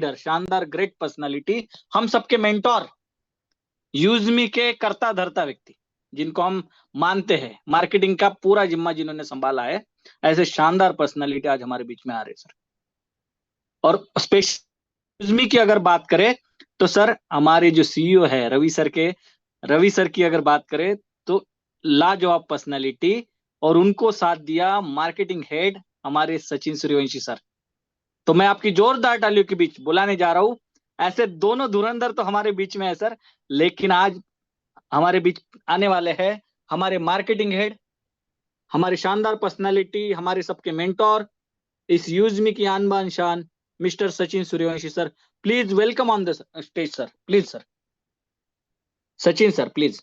शानदार great personality, हम सबके मेंटोर, यूजमी के करता धरता व्यक्ति जिनको हम मानते हैं, मार्केटिंग का पूरा जिम्मा जिन्होंने संभाला है, ऐसे शानदार पर्सनालिटी आज हमारे बीच में आ रहे सर। और स्पेशल यूजमी की अगर बात करें तो सर हमारे जो सीईओ है रवि सर की अगर बात करें तो लाजवाब पर्सनालिटी, और उनको साथ दिया मार्केटिंग हेड हमारे सचिन सूर्यवंशी सर। तो मैं आपकी जोरदार तालियों के बीच बुलाने जा रहा हूं, ऐसे दोनों धुरंधर तो हमारे बीच में है सर, लेकिन आज हमारे बीच आने वाले हैं हमारे मार्केटिंग हेड, हमारी शानदार पर्सनालिटी, हमारे सबके मेंटोर, इस यूजमी की आन बान शान, mister Sachin Suryavanshi sir. Please welcome on the stage sir, please sir. Sachin sir please.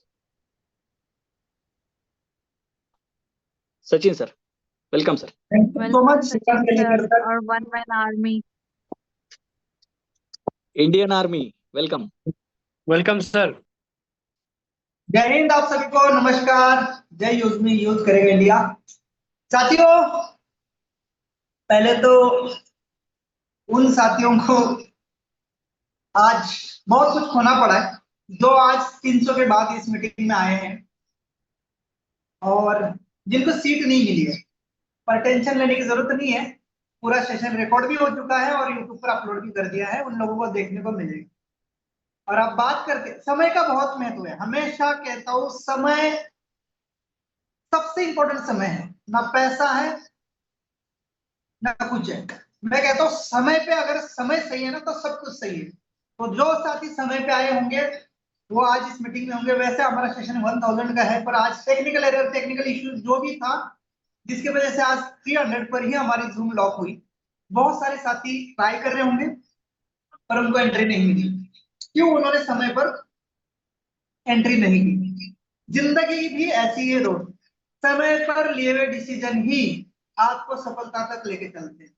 Sachin sir welcome sir. Thank you so Welcome, much, Sachin Srikant sir, sir. our one-man army. Indian army welcome. Welcome sir. जय हिंद आप सभी को, नमस्कार, जय यूजमी, use करेंगे India. साथियों, पहले तो उन साथियों को आज बहुत कुछ खोना पड़ा है जो आज 300 के बाद इस मीटिंग में आए हैं और जिनको सीट नहीं मिली है, पर टेंशन लेने की जरूरत नहीं है। पूरा सेशन रिकॉर्ड भी हो चुका है और यूट्यूब पर अपलोड भी कर दिया है, उन लोगों को देखने को मिलेगा। और अब बात करते, समय का बहुत महत्व है। हमेशा कहता हूं समय सबसे इंपॉर्टेंट समय है, ना पैसा है ना कुछ है। मैं कहता हूं समय पे अगर समय सही है ना तो सब कुछ सही है। तो जो साथी समय पे आए होंगे वो आज इस मीटिंग में होंगे। वैसे हमारा सेशन 1000 का है, पर आज टेक्निकल एरर, टेक्निकल इश्यूज जो भी था, जिसकी वजह से आज 300 पर ही हमारी जूम लॉक हुई। बहुत सारे साथी ट्राई कर रहे होंगे पर उनको एंट्री नहीं मिली। क्यों? उन्होंने समय पर एंट्री नहीं की। जिंदगी भी ऐसी है दोस्त, समय पर लिए हुए डिसीजन ही आपको सफलता तक लेके चलते हैं।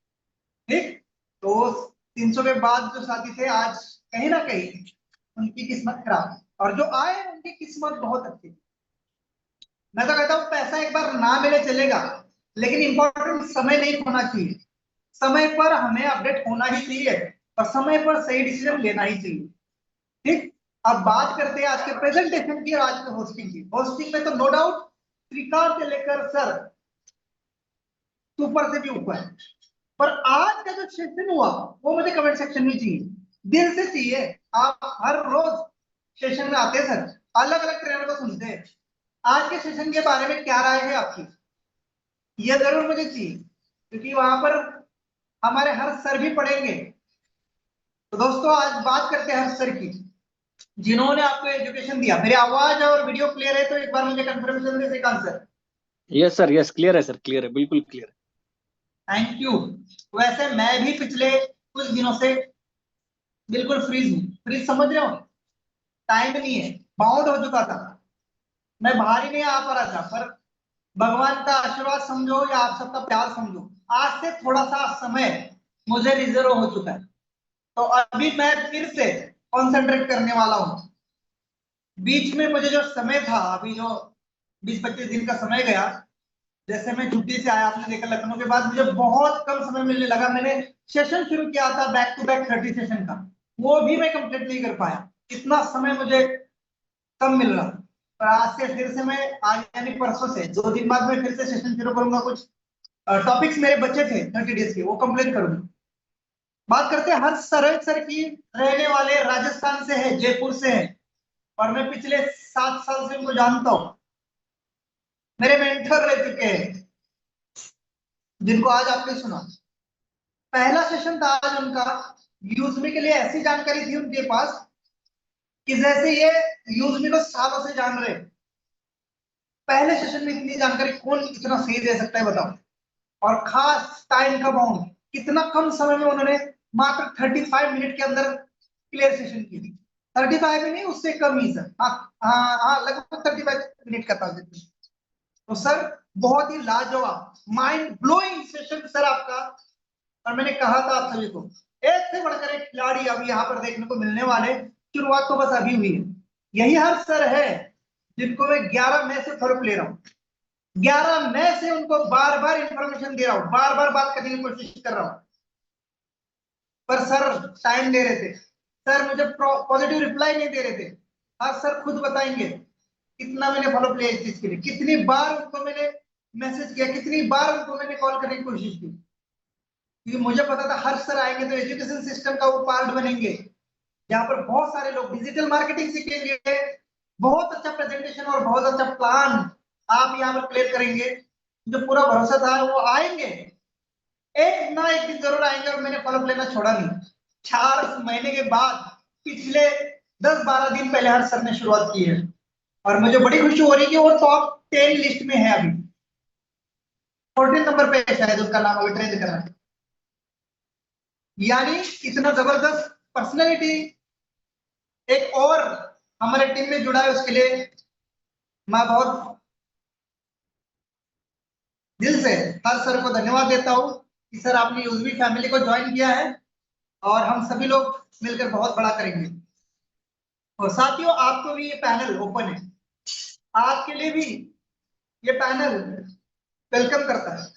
ठीक, तो 300 के बाद जो साथी थे आज कहीं ना कहीं उनकी किस्मत खराब है, और जो आए उनकी किस्मत बहुत अच्छी। मैं तो कहता हूँ पैसा एक बार ना मिले चलेगा, लेकिन इंपॉर्टेंट समय नहीं खोना चाहिए। समय पर हमें अपडेट होना ही चाहिए और समय पर सही डिसीजन लेना ही चाहिए। ठीक, अब बात करते हैं आज के प्रेजेंटेशन की और आज के होस्टिंग की। होस्टिंग में तो नो डाउट श्रीकांत से लेकर सर सुपर से भी ऊपर है, पर आज का जो सेशन हुआ वो मुझे कमेंट सेक्शन में चाहिए, दिल से चाहिए। आप हर रोज सेशन में आते हैं सर, अलग अलग ट्रेनर को सुनते हैं, आज के सेशन के बारे में क्या राय है आपकी, ये जरूर मुझे चाहिए, क्योंकि वहां पर हमारे हर सर भी पढ़ेंगे। तो दोस्तों आज बात करते हैं हर सर की जिन्होंने आपको एजुकेशन दिया। मेरी आवाज और वीडियो क्लियर है तो एक बार मुझे कंफर्मेशन दे Shrikant sir. Yes sir, yes clear है सर, क्लियर है, बिल्कुल क्लियर है। Thank you. वैसे मैं भी पिछले कुछ दिनों से बिल्कुल फ्रीज हूँ। फ्रीज समझ रहे हो? टाइम नहीं है, बाउंड हो चुका था, मैं बाहर ही नहीं आ पा रहा था, पर भगवान का आशीर्वाद समझो या आप सबका प्यार समझो, आज से थोड़ा सा समय मुझे रिजर्व हो चुका है। तो अभी मैं फिर से कॉन्सेंट्रेट करने वाला हूँ। बीच में मुझे जो समय था, अभी जो 20-25 दिन का समय गया, जैसे मैं छुट्टी से आया, आपने देखा लखनऊ के बाद मुझे बहुत कम समय मिलने लगा। मैंने सेशन शुरू किया था बैक टू बैक 30 सेशन का, वो भी मैं कंप्लीट नहीं कर पाया, इतना समय मुझे कम मिल रहा। पर आज से फिर से मैं, आज यानी परसों से 2 दिन बाद मैं फिर से सेशन शुरू करूंगा। कुछ टॉपिक्स मेरे बच्चे थे 30 डेज के, वो कंप्लीट करूंगा। बात करते हैं हर्ष सर की। रहने वाले राजस्थान से है, जयपुर से है, और मैं पिछले 7 साल से उनको जानता हूं। मेरे मेंटर रह चुके हैं जिनको आज आपने सुना। पहला सेशन था आज उनका, यूजमी के लिए ऐसी जानकारी थी उनके पास कि जैसे ये यूजमी को सालों से जान रहे। पहले सेशन में इतनी जानकारी कौन इतना सही दे सकता है बताओ? और खास टाइम का बाउंड, कितना कम समय में उन्होंने मात्र 35 मिनट के अंदर क्लियर सेशन की थी। 35 भी नहीं, उससे कम ही सर। हाँ, लगभग 35 मिनट का था। तो सर बहुत ही लाजवाब, माइंड ब्लोइंग सेशन सर आपका। और मैंने कहा था आप सभी को, एक से बढ़कर एक खिलाड़ी अब यहाँ पर देखने को मिलने वाले। शुरुआत तो बस अभी हुई है। यही हर सर है जिनको मैं 11 मई से फॉर्म ले रहा हूँ। 11 मई से उनको बार बार इंफॉर्मेशन दे रहा हूँ, बार बार बात करने की कोशिश कर रहा हूँ। पर सर टाइम दे रहे थे, सर मुझे पॉजिटिव रिप्लाई नहीं दे रहे थे। आज सर खुद बताएंगे कितना मैंने फॉलो किया इस चीज के लिए, कितनी बार उनको मैंने मैसेज किया, कितनी बार उनको मैंने कॉल करने की कोशिश की, क्योंकि मुझे पता था हर सर आएंगे तो एजुकेशन सिस्टम का वो पार्ट बनेंगे, जहाँ पर बहुत सारे लोग डिजिटल मार्केटिंग सीखेंगे, बहुत अच्छा प्रेजेंटेशन और बहुत अच्छा प्लान आप यहाँ पर क्लियर करेंगे। जो पूरा भरोसा था वो आएंगे, एक ना एक दिन जरूर आएंगे, और मैंने फॉलो लेना छोड़ा नहीं। 4 महीने के बाद पिछले 10-12 दिन पहले हर सर ने शुरुआत की है, और मुझे बड़ी खुशी हो रही है कि वो टॉप 10 लिस्ट में है, अभी 14 नंबर पे शायद उसका नाम अभी ट्रेंड कर रहा है। यानी इतना जबरदस्त पर्सनैलिटी एक और हमारे टीम में जुड़ा है, उसके लिए मैं बहुत दिल से हर सर को धन्यवाद देता हूँ कि सर आपने यूजवी फैमिली को ज्वाइन किया है, और हम सभी लोग मिलकर बहुत बड़ा करेंगे। और साथियों, आपको भी ये पैनल ओपन है, आपके लिए भी ये पैनल वेलकम करता है।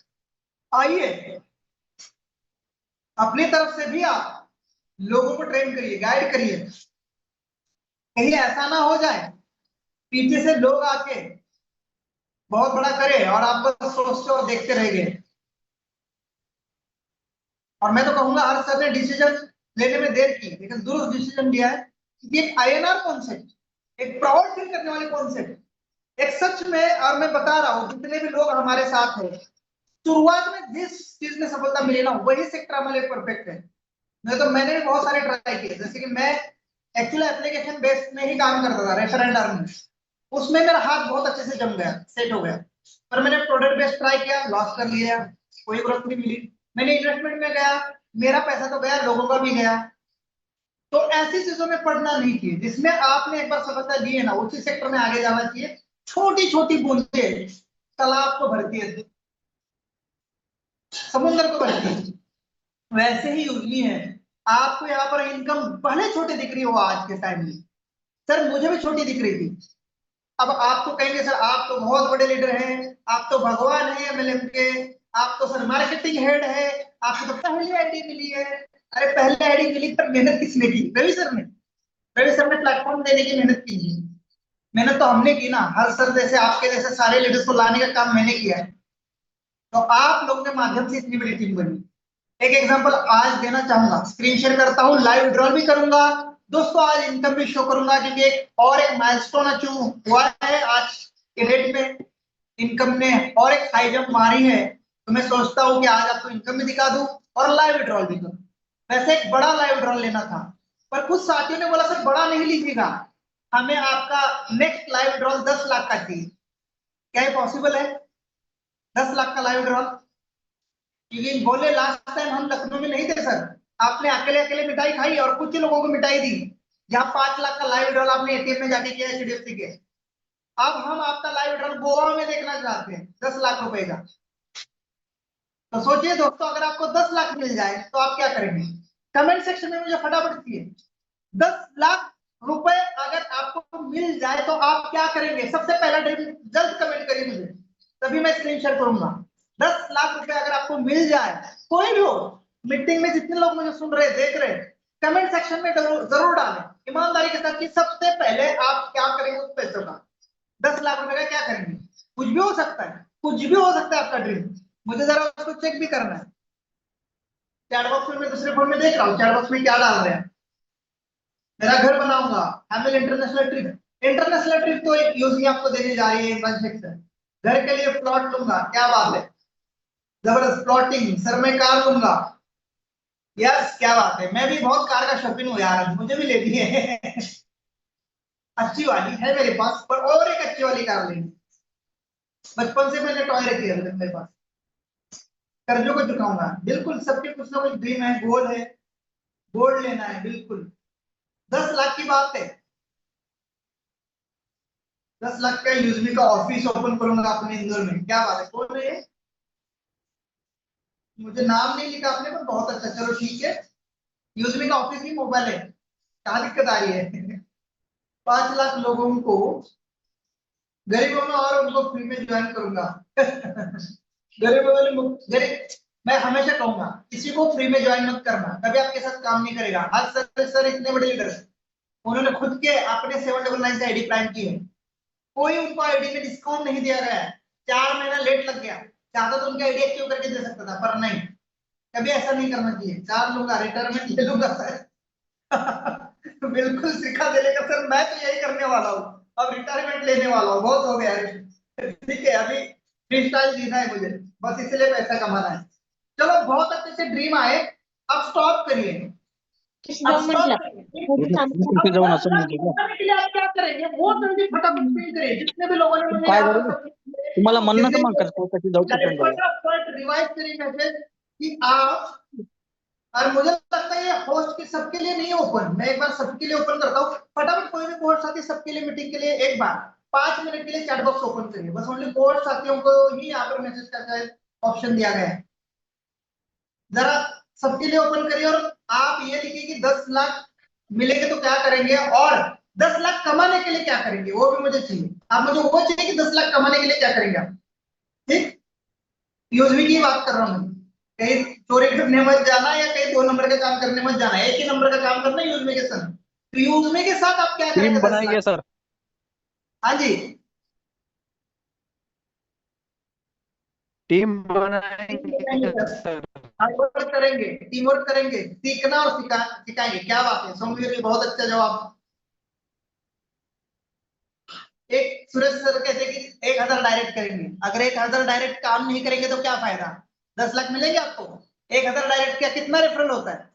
आइए अपनी तरफ से भी आप लोगों को ट्रेन करिए, गाइड करिए, कहीं ऐसा ना हो जाए पीछे से लोग आके बहुत बड़ा करे और आप बस सोचते और देखते रह गए। और मैं तो कहूंगा हर सर ने डिसीजन लेने में देर की, लेकिन दुरुस्त डिसीजन लिया है। एक आईएनआर कॉन्सेप्ट, एक प्राउड फील करने वाले कॉन्सेप्ट, एक सच में, और मैं बता रहा हूँ जितने भी लोग हमारे साथ हैं, शुरुआत में जिस चीज में सफलता मिली ना वही सेक्टर हमारे परफेक्ट है। नहीं तो मैंने भी बहुत सारे ट्राई किए, जैसे कि मैं एक्चुअली एप्लीकेशन बेस्ड में ही काम करता था, रेफरेंट अर्निंग, उसमें मेरा हाथ बहुत अच्छे से जम गया, सेट हो गया। पर मैंने प्रोडक्ट बेस्ड ट्राई किया, लॉस कर लिया, कोई ग्रोथ नहीं मिली। मैंने इन्वेस्टमेंट में गया, मेरा पैसा तो गया, लोगों का भी गया। तो ऐसी चीजों में पढ़ना नहीं चाहिए, जिसमें आपने एक बार सफलता दी है ना उसी सेक्टर में आगे जाना चाहिए। छोटी छोटी बूंदे तालाब को भरती है, समुद्र को भरती है, वैसे ही यूजली है। आपको यहाँ पर इनकम भले छोटी दिख रही हो आज के टाइम में, सर मुझे भी छोटी दिख रही थी। अब आप तो कहेंगे सर आप तो बहुत बड़े लीडर हैं, आप तो भगवान है एमएलएम के, आप तो सर मार्केटिंग हेड है, आपको तो पहली आईडी मिली है। अरे पहले आईडी मिली पर मेहनत किसने की? रवि सर ने। रवि सर ने प्लेटफॉर्म देने की मेहनत की है। मेहनत तो हमने की ना, हर सर जैसे आपके जैसे सारे लीडर्स को लाने का काम मैंने किया है। तो आप लोगों के माध्यम से इतनी बड़ी टीम बनी। एक एग्जांपल आज देना चाहूंगा, स्क्रीन शेयर करता हूं, लाइव विड्रॉल भी करूंगा दोस्तों, आज इनकम भी शो करूंगा, क्योंकि एक और एक माइलस्टोन अचीव हुआ है आज के डेट में। इनकम ने और एक हाई जंप मारी है, तो मैं सोचता हूं कि आज आपको इनकम भी दिखा दूं और लाइव विड्रॉल भी करूं। वैसे एक बड़ा लाइव विड्रॉल लेना था, पर कुछ साथियों ने बोला सर बड़ा नहीं लीजिएगा, हमें आपका नेक्स्ट लाइव विड्रॉल 10 लाख का चाहिए। क्या ये पॉसिबल है 10 लाख का लाइव विड्रॉल? क्योंकि बोले लास्ट टाइम हम लखनऊ में नहीं थे सर, आपने अकेले अकेले मिठाई खाई और कुछ ही लोगों को मिठाई दी, जहां 5 लाख का लाइव विड्रॉल आपने एटीएम में जाके किया एचडीएफसी के। अब हम आपका लाइव विड्रॉल गोवा में देखना चाहते हैं 10 लाख रुपए का। तो सोचिए दोस्तों, अगर आपको 10 लाख मिल जाए तो आप क्या करेंगे? कमेंट सेक्शन में मुझे फटाफट दिए 10 लाख रुपए अगर आपको मिल जाए तो आप क्या करेंगे? सबसे पहला ड्रीम जल्द कमेंट करिए मुझे, तभी मैं स्क्रीन शेयर करूंगा। 10 लाख रुपए अगर आपको मिल जाए, कोई भी हो, मीटिंग में जितने लोग मुझे सुन रहे देख रहे, कमेंट सेक्शन में जरूर डालें ईमानदारी के साथ कि सबसे पहले आप क्या करेंगे उस पैसों का। 10 लाख रुपए का क्या करेंगे? कुछ भी हो सकता है, कुछ भी हो सकता है आपका ड्रीम, मुझे जरा उसको चेक भी करना है। चैट बॉक्स में मैं दूसरे फोन में देख रहा हूँ, चैट बॉक्स में क्या डाल रहे हैं। मेरा घर बनाऊंगा, हैमिल इंटरनेशनल ट्रिप। इंटरनेशनल ट्रिप तो एक यूजली आपको देने जा रही है ट्रांजेक्शन। घर के लिए प्लॉट लूंगा, क्या बात है, जबरदस्त प्लॉटिंग। सर मैं कार लूंगा, यस क्या बात है। मैं भी बहुत कार का शौकीन हूँ यार, मुझे भी लेनी है अच्छी वाली है मेरे पास, पर और एक अच्छी वाली कार लेनी। बचपन से मैंने टॉय रखी है मेरे पास। कर्जों को चुकाऊंगा, बिल्कुल सबके कुछ ना कुछ ड्रीम है, गोल है, गोल्ड लेना है बिल्कुल। 10 लाख की बात है, 10 लाख का यूजमी का ऑफिस ओपन करूंगा अपने इंदौर में, क्या बात है। बोल रहे हैं, मुझे नाम नहीं लिखा आपने, पर बहुत अच्छा, चलो ठीक है। यूजमी का ऑफिस ही मोबाइल है, कहाँ दिक्कत आ रही है 5 लाख लोगों को, गरीबों में और उनको फ्री में ज्वाइन करूंगा गरीबों वाले गरीब मैं हमेशा कहूंगा किसी को फ्री में ज्वाइन मत करना, कभी आपके साथ काम नहीं करेगा। आज सर इतने बड़े लीडर, उन्होंने खुद के अपने 799 से आईडी प्लान की है, कोई उनको आईडी में डिस्काउंट नहीं दिया गया है, 4 महीना लेट लग गया, चाहता तो उनकी आईडी एक्टिव करके दे सकता था, पर नहीं, कभी ऐसा नहीं करना चाहिए। 4 लूंगा, रिटायरमेंट ले लूंगा सर। बिल्कुल सिखा दे लेगा सर, मैं तो यही करने वाला हूँ, अब रिटायरमेंट लेने वाला हूँ, बहुत हो गया है। ठीक है, अभी फ्री स्टाइल जीना है मुझे, बस इसलिए पैसा कमाना है। चलो बहुत अच्छे से ड्रीम आए, अब स्टॉप करिए, अब स्टॉप करिए। कुठे जाऊन असं नाही केलं. बताने के लिए आप क्या करेंगे, वो जल्दी फटाफट प्रिंट करिए, जितने भी लोगों ने मुझे काय यहाँ करू? पर तुम्हाला म्हणणं तर जितने मग कशी जाऊ भी पण जाऊया. फटाफट रिवाइज करिए मैसेज कि आप, और मुझे लगता है ये होस्ट के सबके लिए नहीं ओपन, मैं एक बार सबके लिए ओपन करता हूँ, फटाफट कोई भी कोर्स साथी सबके लिए मीटिंग के लिए एक बार 5 मिनट के लिए चैट बॉक्स ओपन करिए, बस ओनली कोर्स साथियों को ही यहाँ पर मैसेज का ऑप्शन दिया गया है, जरा सबके लिए ओपन करिए। और आप ये लिखिए कि 10 लाख मिलेंगे तो क्या करेंगे, और 10 लाख कमाने के लिए क्या करेंगे, वो भी मुझे चाहिए। आप मुझे वो चाहिए कि 10 लाख कमाने के लिए क्या करेंगे आप, ठीक। यूजमी की बात कर रहा हूँ, कहीं चोरी करने मत जाना या कहीं 2 नंबर का काम करने मत जाना, एक ही नंबर का काम करना यूजमी के साथ। तो यूजमी के साथ आप क्या करेंगे टीम 10 बनाएंगे लाख सर. हाँ जी, टीम बनाएंगे सर. वर्क करेंगे, टीम वर्क करेंगे, सीखना और सिखाएंगे, क्या बात है सोमवीर जी, बहुत अच्छा जवाब। एक सुरेश सर कहते हैं कि 1000 डायरेक्ट करेंगे, अगर 1000 डायरेक्ट काम नहीं करेंगे तो क्या फायदा, 10 लाख मिलेंगे आपको। 1000 डायरेक्ट क्या कितना रेफरल होता है,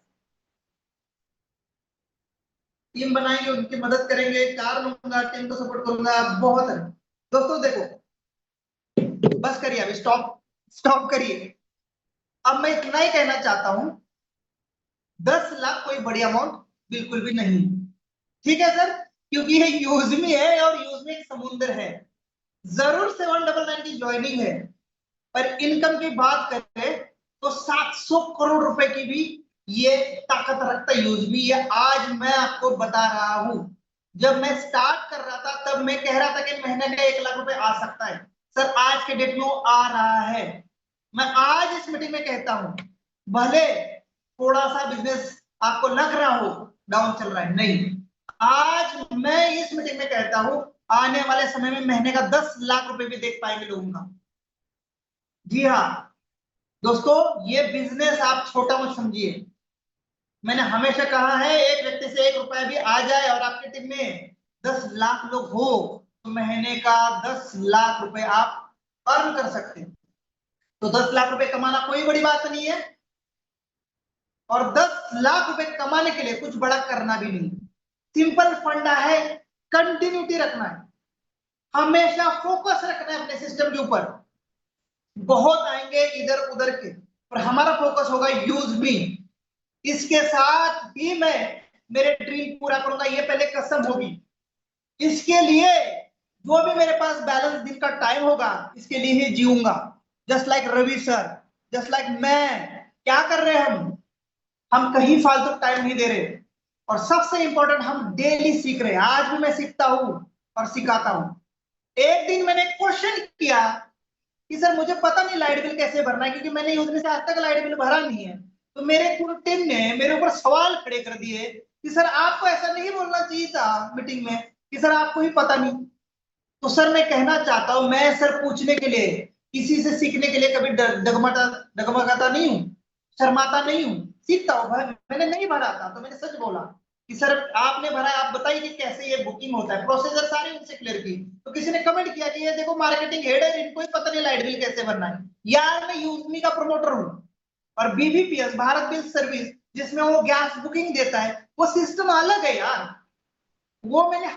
टीम बनाएंगे, उनकी मदद करेंगे, कार लूंगा, टीम को सपोर्ट करूंगा, बहुत है। दोस्तों देखो, बस करिए, अभी स्टॉप स्टॉप करिए। अब मैं इतना ही कहना चाहता हूं, 10 लाख कोई बड़ी अमाउंट बिल्कुल भी नहीं, ठीक है सर, क्योंकि ये यूजमी है और यूजमी एक समुद्र है। जरूर 799 की ज्वाइनिंग है, पर इनकम की बात करें तो 700 करोड़ रुपए की भी ये ताकत रखता है यूजमी। ये आज मैं आपको बता रहा हूं, जब मैं स्टार्ट कर रहा था तब मैं कह रहा था कि महीने का 1 लाख रुपए आ सकता है, सर आज के डेट में वो आ रहा है। मैं आज इस मीटिंग में कहता हूं, भले थोड़ा सा बिजनेस आपको लग रहा हो डाउन चल रहा है, नहीं, आज मैं इस मीटिंग में कहता हूं आने वाले समय में महीने का 10 लाख रुपए भी देख पाएंगे लोगों का। जी हाँ दोस्तों, ये बिजनेस आप छोटा मत समझिए। मैंने हमेशा कहा है, एक व्यक्ति से 1 रुपया भी आ जाए और आपकी टीम में 10 लाख लोग हो तो महीने का 10 लाख रुपए आप अर्न कर सकते हैं। तो 10 लाख रुपए कमाना कोई बड़ी बात नहीं है, और 10 लाख रुपए कमाने के लिए कुछ बड़ा करना भी नहीं, सिंपल फंडा है, कंटिन्यूटी रखना है, हमेशा फोकस रखना है अपने सिस्टम के ऊपर। बहुत आएंगे इधर उधर के, पर हमारा फोकस होगा यूज मी, इसके साथ ही मैं मेरे ड्रीम पूरा करूंगा, ये पहले कसम होगी। इसके लिए जो भी मेरे पास बैलेंस दिन का टाइम होगा, इसके लिए ही जीऊंगा। Just like Ravi sir, just like मैं, क्या कर रहे हैं हम कहीं फालतू टाइम नहीं दे रहे, और सबसे इंपॉर्टेंट हम डेली सीख रहे हैं। आज भी मैं सीखता हूं और सिखाता हूं। एक दिन मैंने क्वेश्चन किया कि सर मुझे पता नहीं लाइट बिल कैसे भरना है, क्योंकि मैंने यूजमी से आज तक लाइट बिल भरा नहीं है। तो मेरे पूरी टीम ने मेरे ऊपर सवाल खड़े कर दिए कि सर आपको ऐसा नहीं बोलना चाहिए था मीटिंग में कि सर आपको ही पता नहीं। तो सर मैं कहना चाहता हूं, मैं सर पूछने के लिए, किसी से सीखने के लिए कभी डगमगाता नहीं हूं, शर्माता नहीं हूं, सीखता हूं। भाई मैंने नहीं भरा था तो मैंने सच बोला कि सर आपने भरा है, आप बताइए कि कैसे ये बुकिंग होता है, प्रोसीजर सारे उनसे क्लियर की। तो किसी ने कमेंट किया कि ये देखो मार्केटिंग हेड है, इनको ही पता नहीं लाइट बिल कैसे भरना है। यार मैं यूजमी का प्रमोटर हूं, और बीबीपीएस भारत बिल सर्विस जिसमें वो गैस बुकिंग देता है, वो सिस्टम अलग है यार, वो मैंने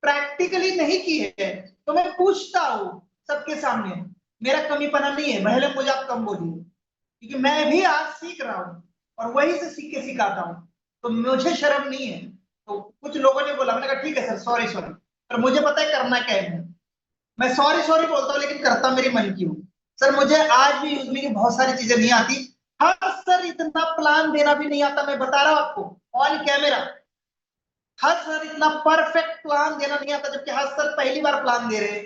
प्रैक्टिकली नहीं की है। तो मैं पूछता हूं सबके सामने, मेरा कमीपना नहीं है, भले मुझे आप कम बोलिए, क्योंकि मैं भी आज सीख रहा हूं और वही से सीख के सिखाता हूं, तो मुझे शर्म नहीं है। तो कुछ लोगों ने बोला, मैंने कहा ठीक है सर, सॉरी सॉरी, पर मुझे पता है करना क्या है। मैं सॉरी सॉरी बोलता हूँ लेकिन करता मेरी मन की हूँ। सर मुझे आज भी यूजमी की बहुत सारी चीजें नहीं आती। हाँ सर, इतना प्लान देना भी नहीं आता, मैं बता रहा हूँ आपको ऑन कैमरा। हाँ सर, इतना परफेक्ट प्लान देना नहीं आता, जबकि हाँ सर पहली बार प्लान दे रहे,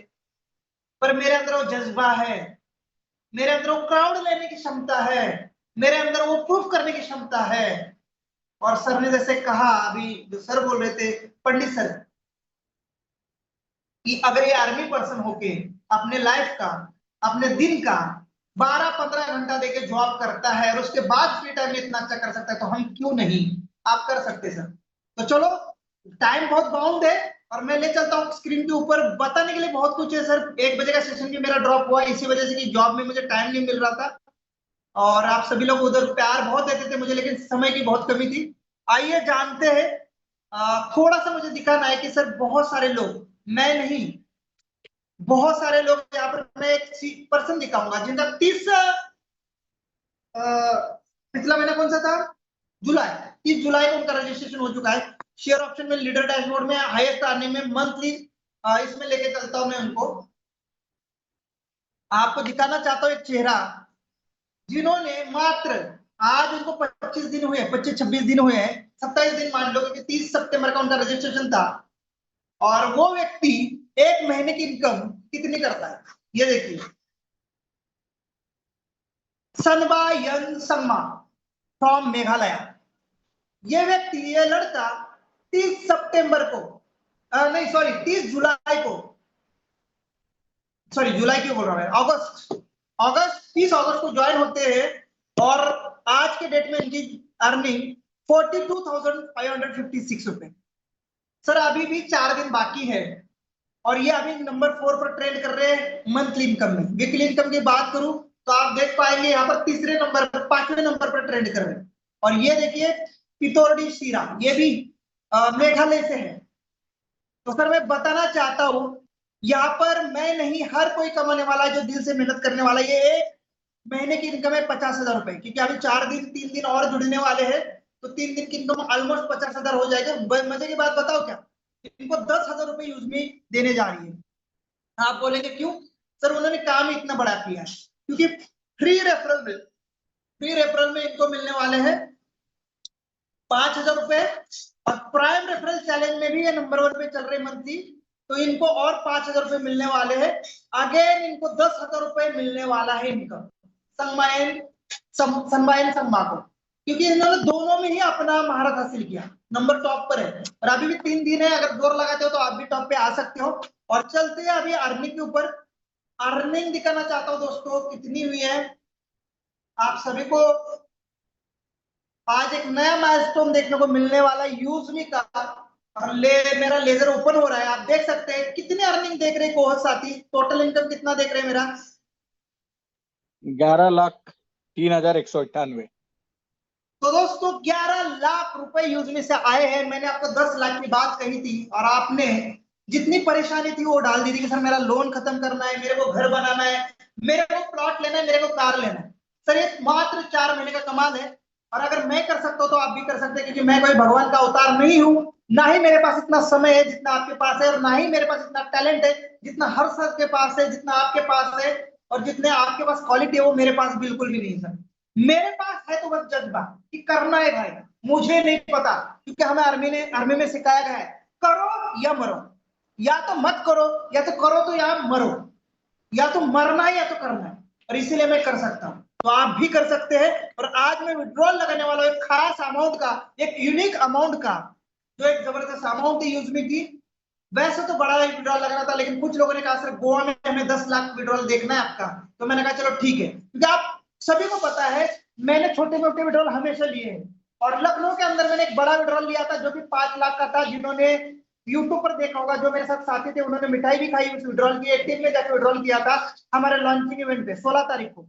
पर मेरे अंदर वो जज्बा है, मेरे अंदर वो क्राउड लेने की क्षमता है, मेरे अंदर वो प्रूफ करने की क्षमता है। और सर ने जैसे कहा अभी, जो सर बोल रहे थे पंडित सर, कि अगर ये आर्मी पर्सन होके अपने लाइफ का, अपने दिन का 12-15 घंटा देके जॉब करता है और उसके बाद फ्री टाइम में इतना अच्छा कर सकता है, तो हम क्यों नहीं, आप कर सकते सर। तो चलो, टाइम बहुत बाउंड है और मैं ले चलता हूँ स्क्रीन के ऊपर। बताने के लिए बहुत कुछ है सर। 1 बजे का सेशन भी मेरा ड्रॉप हुआ इसी वजह से कि जॉब में मुझे टाइम नहीं मिल रहा था, और आप सभी लोग उधर प्यार बहुत देते थे मुझे, लेकिन समय की बहुत कमी थी। आइए जानते हैं। थोड़ा सा मुझे दिखाना है कि सर बहुत सारे लोग, मैं नहीं, बहुत सारे लोग यहाँ पर, मैं एक पर्सन दिखाऊंगा जिनका 30 पिछला महीना कौन सा था, जुलाई, 30 जुलाई को उनका रजिस्ट्रेशन हो चुका है। शेयर ऑप्शन में, लीडर डैशबोर्ड में, हाईएस्ट अर्निंग में, मंथली इसमें लेके चलता हूं मैं उनको। आपको दिखाना चाहता हूं एक चेहरा जिन्होंने मात्र, आज उनको 25 दिन हुए, 25-26 दिन हुए हैं, 27 दिन मान लो, क्योंकि 30 सितंबर का उनका रजिस्ट्रेशन था। और वो व्यक्ति 1 महीने की इनकम कितनी करता है, ये देखिए, सनबायन संगमा फ्रॉम मेघालय। ये व्यक्ति, ये लड़का 30 सितंबर को, नहीं सॉरी 30 जुलाई को, सॉरी जुलाई क्यों बोल रहा हूं, अगस्त 30 अगस्त को ज्वाइन होते हैं और आज के डेट में इनकी अर्निंग 42,556 रुपए। सर अभी भी 4 दिन बाकी है और ये अभी नंबर 4 पर ट्रेंड कर रहे हैं मंथली इनकम में। वीकली इनकम की बात करूं तो आप देख पाएंगे यहाँ पर तीसरे नंबर पर, 5वें नंबर पर ट्रेंड कर रहे हैं। और ये देखिए पितोरडी सीरा, ये भी मेघालय से है। तो सर मैं बताना चाहता हूं, यहाँ पर मैं नहीं, हर कोई कमाने वाला है जो दिल से मेहनत करने वाला है। ये 1 महीने की इनकम है 50,000 रुपए, क्योंकि अभी 4 दिन, 3 दिन और जुड़ने वाले हैं, तो 3 दिन की इनकम ऑलमोस्ट 50,000 हो जाएगा। मजे की बात बताओ क्या, इनको 10,000 रुपए यूज में देने जा रही है। आप बोलेंगे क्यों सर, उन्होंने काम इतना बड़ा किया है, क्योंकि फ्री रेफरल में इनको मिलने वाले हैं 5,000 रुपए, और प्राइम रेफरल चैलेंज में भी ये नंबर 1 पे चल रहे मंथली, तो इनको और 5,000 रुपए मिलने वाले हैं। अगेन इनको 10,000 रुपए मिलने वाला है इनकम, संबायन संगमा को, क्योंकि इन्होंने दोनों में ही अपना महारत हासिल किया, नंबर टॉप पर है। और अभी भी 3 दिन है, अगर जोर लगाते हो तो आप भी टॉप पे आ सकते हो। और चलते हैं अभी अर्निंग के ऊपर। अर्निंग दिखाना चाहता हूं दोस्तों कितनी हुई है आप सभी को। आज एक नया माइलस्टोन देखने को मिलने वाला यूजमी का, और मेरा लेजर ओपन हो रहा है, आप देख सकते हैं कितने अर्निंग देख रहे हैं कोहर साथी। टोटल इनकम कितना देख रहे हैं मेरा, 11,03,198। तो दोस्तों 11 लाख रुपए यूजमी से आए हैं। मैंने आपको 10 लाख की बात कही थी और आपने जितनी परेशानी थी वो डाल दी थी कि सर मेरा लोन खत्म करना है, मेरे को घर बनाना है, मेरे को प्लॉट लेना है, मेरे को कार लेना है। सर ये मात्र 4 महीने का कमाल है, और अगर मैं कर सकता हूं तो आप भी कर सकते हैं, क्योंकि मैं कोई भगवान का अवतार नहीं हूं, ना ही मेरे पास इतना समय है जितना आपके पास है, और ना ही मेरे पास इतना टैलेंट है जितना हर सर के पास है, जितना आपके पास है, और जितने आपके पास क्वालिटी है वो मेरे पास बिल्कुल भी नहीं सर। मेरे पास है तो बस जज्बा कि करना है भाई, मुझे नहीं पता, क्योंकि हमें आर्मी में सिखाया गया है करो या मरो, या तो मत करो, या तो करो तो या मरो, या तो मरना है या तो करना है, और इसीलिए मैं कर सकता हूं, तो आप भी कर सकते हैं। और आज मैं विड्रॉल लगाने वाला हूं एक खास अमाउंट का, एक यूनिक अमाउंट का, जो एक जबरदस्त अमाउंट है यूज में की। वैसे तो बड़ा विड्रॉल लगाना था, लेकिन कुछ लोगों ने कहा सर गोवा में हमें 10 लाख विड्रॉल देखना है आपका, तो मैंने कहा चलो ठीक है, क्योंकि आप सभी को पता है मैंने छोटे मोटे विड्रॉल हमेशा लिए हैं। और लखनऊ के अंदर मैंने एक बड़ा विड्रॉल लिया था जो कि 5 लाख का था। जिन्होंने यूट्यूब पर देखा होगा, जो मेरे साथ साथी थे, उन्होंने मिठाई भी खाई उस विड्रॉल की। 18 में जाकर विड्रॉल किया था हमारे लॉन्चिंग इवेंट पे 16 तारीख को।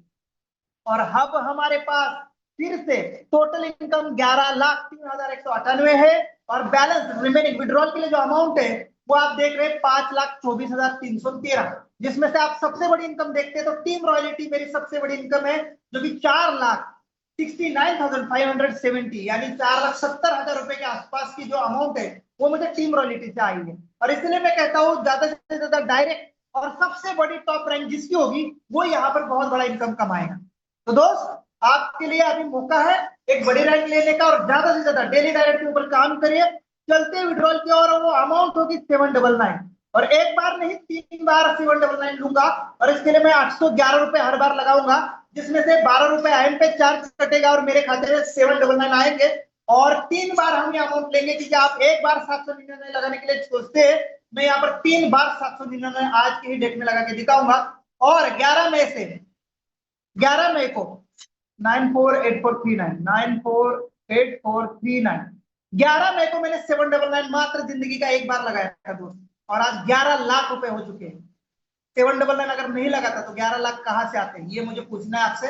और अब हमारे पास फिर से टोटल इनकम 11,03,198 है, और बैलेंस रिमेनिंग विड्रॉल के लिए जो अमाउंट है वो आप देख रहे हैं 5,24,313, जिसमें से आप सबसे बड़ी इनकम देखते हैं तो टीम रॉयल्टी मेरी सबसे बड़ी इनकम है, जो कि 4,69,570, यानी 4,70,000 रुपए के आसपास की जो अमाउंट है वो मुझे टीम रॉयल्टी से आई है। और इसलिए मैं कहता हूँ ज्यादा से ज्यादा डायरेक्ट और सबसे बड़ी टॉप रैंक जिसकी होगी वो यहाँ पर बहुत बड़ा इनकम कमाएगा। तो दोस्त आपके लिए अभी मौका है एक बड़ी रैंक लेने का, और ज्यादा से ज्यादा डेली डायरेक्ट के ऊपर काम करिए। चलते विड्रॉल की, और वो अमाउंट होगी 799। और एक बार नहीं 3 बार 799 लूंगा, और इसके लिए मैं 811 रुपए हर बार लगाऊंगा, जिसमें से 12 रुपए आईएम पे चार्ज कटेगा और मेरे खाते में 799 आएंगे। और 3 बार हम ये अमाउंट लेंगे, क्योंकि आप एक बार 799 लगाने के लिए सोचते हैं, मैं यहाँ पर 3 बार 799 आज की ही डेट में लगा के दिखाऊंगा। और 11 मई से 11 मई को 948439 11 मई को मैंने 799 मात्र जिंदगी का एक बार लगाया था दोस्त, और आज 11 लाख रुपए हो चुके हैं। 799 अगर नहीं लगाता तो 11 लाख कहां से आते हैं, ये मुझे पूछना है आपसे।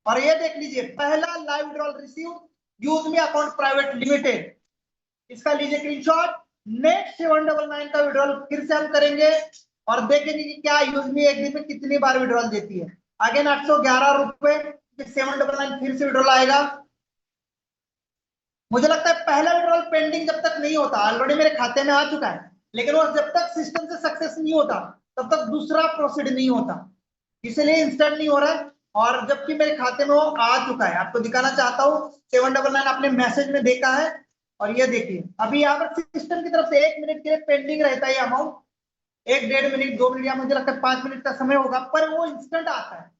और ये देख लीजिए, पहला लाइव विड्रॉल रिसीव यूजमी अकाउंट प्राइवेट लिमिटेड, इसका लीजिए स्क्रीनशॉट। नेक्स्ट 799 का विड्रॉल फिर से हम करेंगे और देखेंगे कि क्या यूजमी एक दिन में कितनी बार विड्रॉल देती है। अगेन 811 रुपए 799 फिर से विड्रॉल आएगा। मुझे लगता है पहला विड्रॉल पेंडिंग जब तक नहीं होता, ऑलरेडी मेरे खाते में आ चुका है, लेकिन वो जब तक सिस्टम से सक्सेस नहीं होता तब तक दूसरा प्रोसीड नहीं होता, इसलिए इंस्टेंट नहीं हो रहा है। और जबकि मेरे खाते में वो आ चुका है, आपको दिखाना चाहता हूँ। 799 आपने मैसेज में देखा है, और ये देखिए अभी यहाँ पर सिस्टम की तरफ से 1 मिनट के लिए पेंडिंग रहता है ये अमाउंट, 1-1.5 मिनट 2 मिनट या मुझे लगता है 5 मिनट का समय होगा, पर वो इंस्टेंट आता है,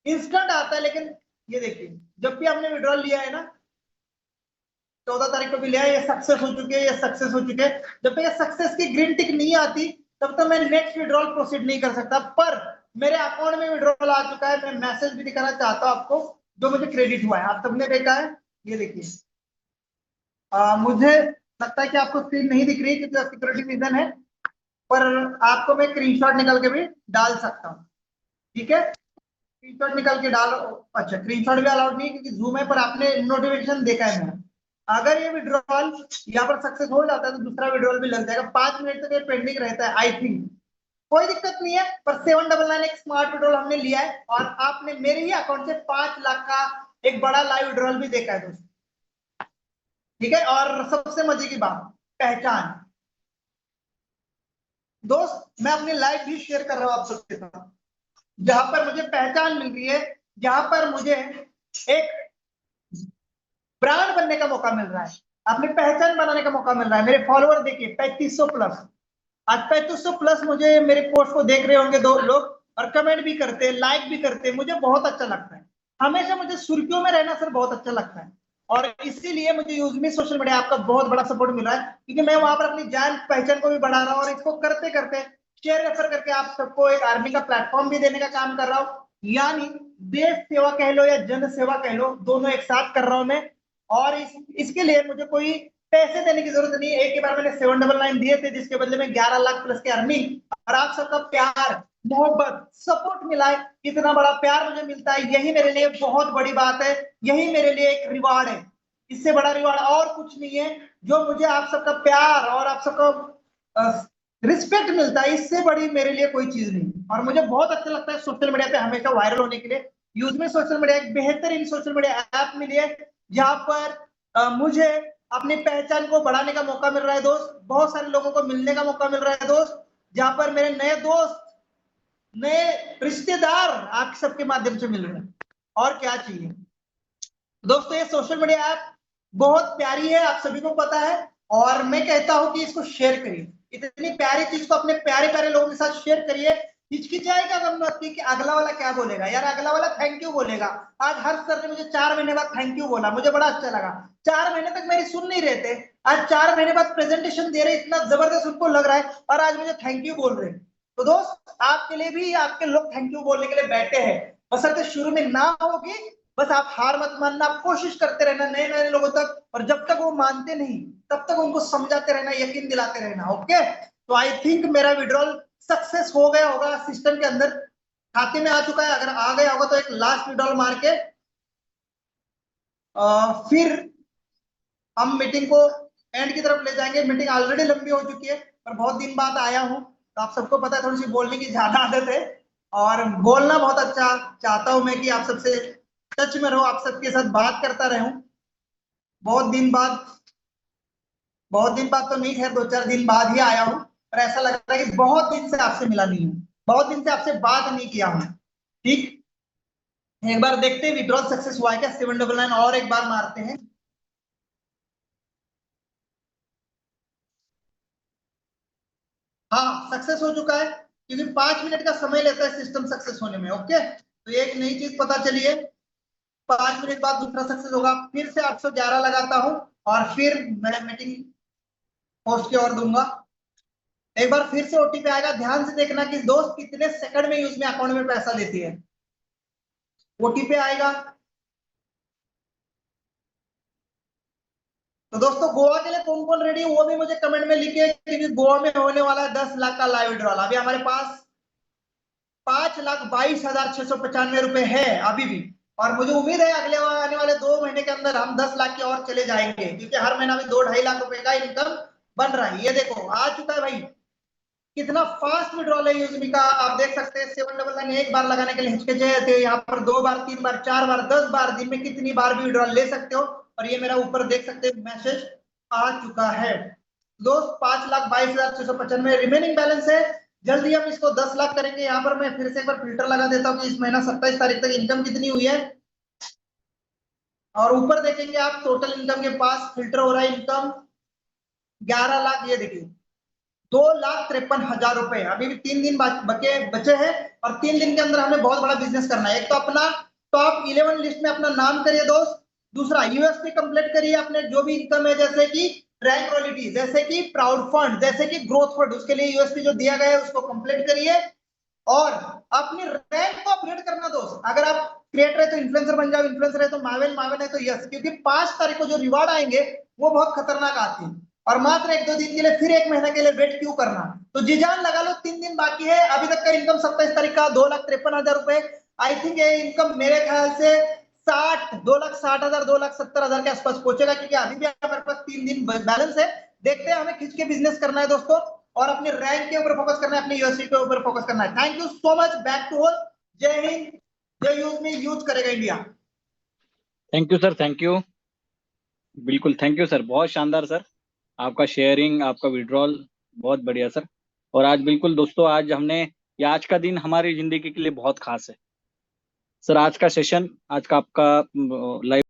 इंस्टेंट आता है। लेकिन ये देखिए जब भी हमने विड्रॉल लिया है ना, 14 तारीख को भी लिया है, ये सक्सेस हो चुके हैं, ये सक्सेस हो चुके हैं। जब तक ये सक्सेस की ग्रीन टिक नहीं आती तब तक मैं नेक्स्ट विड्रॉल प्रोसीड नहीं कर सकता। पर मेरे अकाउंट में विड्रॉल आ चुका है, मैं मैसेज भी दिखाना चाहता हूँ आपको, जो मुझे क्रेडिट हुआ है, आप सबने देखा है। ये देखिए मुझे लगता है कि आपको स्क्रीन नहीं दिख रही क्योंकि सिक्योरिटी रीजन है, पर आपको मैं स्क्रीनशॉट निकल के भी डाल सकता हूँ, ठीक है। स्क्रीनशॉट निकल के डालो। अच्छा, स्क्रीनशॉट भी अलाउड नहीं है क्योंकि जूम है, पर आपने नोटिफिकेशन देखा है मेरा। अगर ये विड्रॉल यहाँ पर सक्सेस हो जाता है तो दूसरा विड्रॉल भी लग जाएगा, 5 मिनट तक ये पेंडिंग रहता है आई थिंक, कोई दिक्कत नहीं है। पर 799 एक स्मार्ट विड्रॉल हमने लिया है, और आपने मेरे ही अकाउंट से 5 लाख का एक बड़ा लाइव विड्रॉल भी देखा है दोस्तों, ठीक है। और सबसे मजे की बात, पहचान दोस्त, मैं अपनी लाइफ भी शेयर कर रहा हूं आप सबके साथ, जहां पर मुझे पहचान मिल रही है, जहां पर मुझे एक ब्रांड बनने का मौका मिल रहा है, अपनी पहचान बनाने का मौका मिल रहा है। मेरे फॉलोअर देखिए 3500 प्लस, आज 3500 प्लस मुझे मेरे पोस्ट को देख रहे होंगे दो लोग, और कमेंट भी करते हैं, लाइक भी करते हैं, मुझे बहुत अच्छा लगता है। हमेशा मुझे सुर्खियों में रहना सर बहुत अच्छा लगता है, और इसीलिए मुझे यूजमी सोशल मीडिया आपका बहुत बड़ा सपोर्ट मिल रहा है, क्योंकि मैं वहां पर अपनी जान पहचान को भी बढ़ा रहा हूँ, और इसको करते करते शेयर रेफर करके आप सबको एक आर्मी का प्लेटफॉर्म भी देने का काम कर रहा हूँ। यानी देश सेवा कह लो या जन सेवा कह लो, दोनों एक साथ कर रहा हूं मैं। और इसके लिए मुझे कोई पैसे देने की जरूरत नहीं है। एक ही बार मैंने 799 दिए थे, जिसके बदले में 11 लाख प्लस के अर्निंग, और आप सबका प्यार, मोहब्बत, सपोर्ट मिला है। इतना बड़ा प्यार मुझे मिलता है, यही मेरे लिए बहुत बड़ी बात है, यही मेरे लिए एक रिवार्ड है। इससे बड़ा रिवार्ड और कुछ नहीं है। जो मुझे आप सबका प्यार और आप सबका रिस्पेक्ट मिलता है, इससे बड़ी मेरे लिए कोई चीज नहीं। और मुझे बहुत अच्छा लगता है सोशल मीडिया पे हमेशा वायरल होने के लिए। यूजमी सोशल मीडिया एक बेहतरीन सोशल मीडिया ऐप मिली है, जहां पर मुझे अपनी पहचान को बढ़ाने का मौका मिल रहा है दोस्त, बहुत सारे लोगों को मिलने का मौका मिल रहा है दोस्त, जहां पर मेरे नए दोस्त, नए रिश्तेदार आप सबके माध्यम से मिल रहे हैं। और क्या चाहिए दोस्तों, ये सोशल मीडिया ऐप बहुत प्यारी है, आप सभी को पता है, और मैं कहता हूं कि इसको शेयर करिए। इतनी प्यारी चीज को अपने प्यारे प्यारे लोगों के साथ शेयर करिए। हिचकिचाएगा गम मत कि अगला वाला क्या बोलेगा, यार अगला वाला थैंक यू बोलेगा। आज हर्ष सर ने मुझे 4 महीने बाद थैंक यू बोला, मुझे बड़ा अच्छा लगा। 4 महीने तक मेरी सुन नहीं रहे थे, आज 4 महीने बाद प्रेजेंटेशन दे रहे, इतना जबरदस्त उनको लग रहा है, और आज मुझे थैंक यू बोल रहे हैं। तो दोस्त, आपके लिए भी आपके लोग थैंक यू बोलने के लिए बैठे हैं, बशर्ते शुरू में ना होगी। बस आप हार मत मानना, आप कोशिश करते रहना नए नए लोगों तक, और जब तक वो मानते नहीं तब तक उनको समझाते रहना, यकीन दिलाते रहना। ओके, तो आई थिंक मेरा विड्रॉल सक्सेस हो गया होगा, सिस्टम के अंदर खाते में आ चुका है। अगर आ गया होगा तो एक लास्ट विड्रॉल मार के फिर हम मीटिंग को एंड की तरफ ले जाएंगे। मीटिंग ऑलरेडी लंबी हो चुकी है, पर बहुत दिन बाद आया हूं, तो आप सबको पता है थोड़ी सी बोलने की ज्यादा आदत है, और बोलना बहुत अच्छा चाहता हूं मैं कि आप सबसे टच में रहो, आप सबके साथ बात करता रहूं। बहुत दिन बाद तो नहीं, खैर 2-4 दिन बाद ही आया हूं, पर ऐसा लग रहा है कि बहुत दिन से आपसे मिला नहीं हूं, बहुत दिन से आपसे बात नहीं किया हूं। ठीक, एक बार देखते हैं विड्रॉल सक्सेस हुआ है क्या। 799 और एक बार मारते हैं। हाँ सक्सेस हो चुका है, क्योंकि 5 मिनट का समय लेता है सिस्टम सक्सेस होने में। ओके, तो एक नई चीज पता चली है। 5 मिनट बाद दूसरा सक्सेस होगा, फिर से 811 लगाता हूं और फिर मैं मीटिंग होस्ट की ओर दूंगा। एक बार फिर से ओटीपी आएगा, ध्यान से देखना कि दोस्त कितने सेकंड में यूज में अकाउंट में पैसा देती है। ओटीपी आएगा। तो दोस्तों गोवा के लिए कौन कौन रेडी है वो भी मुझे कमेंट में लिखिए, क्योंकि गोवा में होने वाला है 10 लाख का लाइव विड्रॉल। अभी हमारे पास 5,22,695 रुपए है अभी भी, और मुझे उम्मीद है अगले आने वाले 2 महीने के अंदर हम 10 लाख की और चले जाएंगे, क्योंकि हर महीना में 2-2.5 लाख रुपए का इनकम बन रहा है। ये देखो आ चुका है भाई, कितना फास्ट विड्रॉल है यूजमी का। आप देख सकते हैं 799 एक बार लगाने के लिए हिचकिचाए थे, यहाँ पर 2 बार 3 बार 4 बार 10 बार, दिन में कितनी बार भी विड्रॉल ले सकते हो। और ये मेरा ऊपर देख सकते हैं मैसेज आ चुका है। दोस्त 5,22,695 रिमेनिंग बैलेंस है। जल्दी हम इसको 10 लाख करेंगे। यहाँ पर मैं फिर से एक बार फिल्टर लगा देता हूँ कि इस महीना 27 तारीख तक इनकम कितनी हुई है, और ऊपर देखेंगे आप टोटल इनकम के पास फिल्टर हो रहा है इनकम 11 लाख। ये देखिए 2,53,000 रुपए। अभी भी 3 दिन बचे हैं, और 3 दिन के अंदर हमें बहुत बड़ा बिजनेस करना है। एक तो अपना टॉप 11 लिस्ट में अपना नाम करिए दोस्त, दूसरा यूएसपी कंप्लीट करिए अपने जो भी इनकम है, जैसे कि रैंक रॉयल्टी, जैसे कि प्राउड फंड, जैसे कि ग्रोथ फंड, उसके लिए यूएसपी जो दिया गया है उसको कंप्लीट करिए, और अपनी रैंक को अपग्रेड करना दोस्त। अगर आप क्रिएटर है तो इन्फ्लुएंसर बन जाओ, इन्फ्लुएंसर है तो मावेन है तो यस, क्योंकि 5 तारीख को जो रिवार्ड आएंगे वो बहुत खतरनाक आते हैं। और मात्र 1-2 दिन के लिए, फिर 1 महीना के लिए वेट क्यों करना। तो जी जान लगा लो, 3 दिन बाकी है। अभी तक का इनकम 27 तारीख का 2,53,000 रुपए। आई थिंक ये इनकम मेरे ख्याल से 2,60,000 2,70,000 के आसपास पहुंचेगा, क्योंकि अभी भी हमारे पास 3 दिन बैलेंस है। देखते हैं, हमें खींच के बिजनेस करना है दोस्तों, और अपने रैंक के ऊपर फोकस करना है, अपनी यूएसपी के ऊपर फोकस करना है। Thank you so much, back to all. जय हिंद, जय यूज में यूज करेगा India. Thank you sir, thank you, बिल्कुल थैंक यू सर, बहुत शानदार सर, आपका शेयरिंग, आपका विड्रॉल बहुत बढ़िया सर। और आज बिल्कुल दोस्तों, आज हमने ये आज का दिन हमारी जिंदगी के लिए बहुत खास है सर। आज का सेशन, आज का आपका लाइव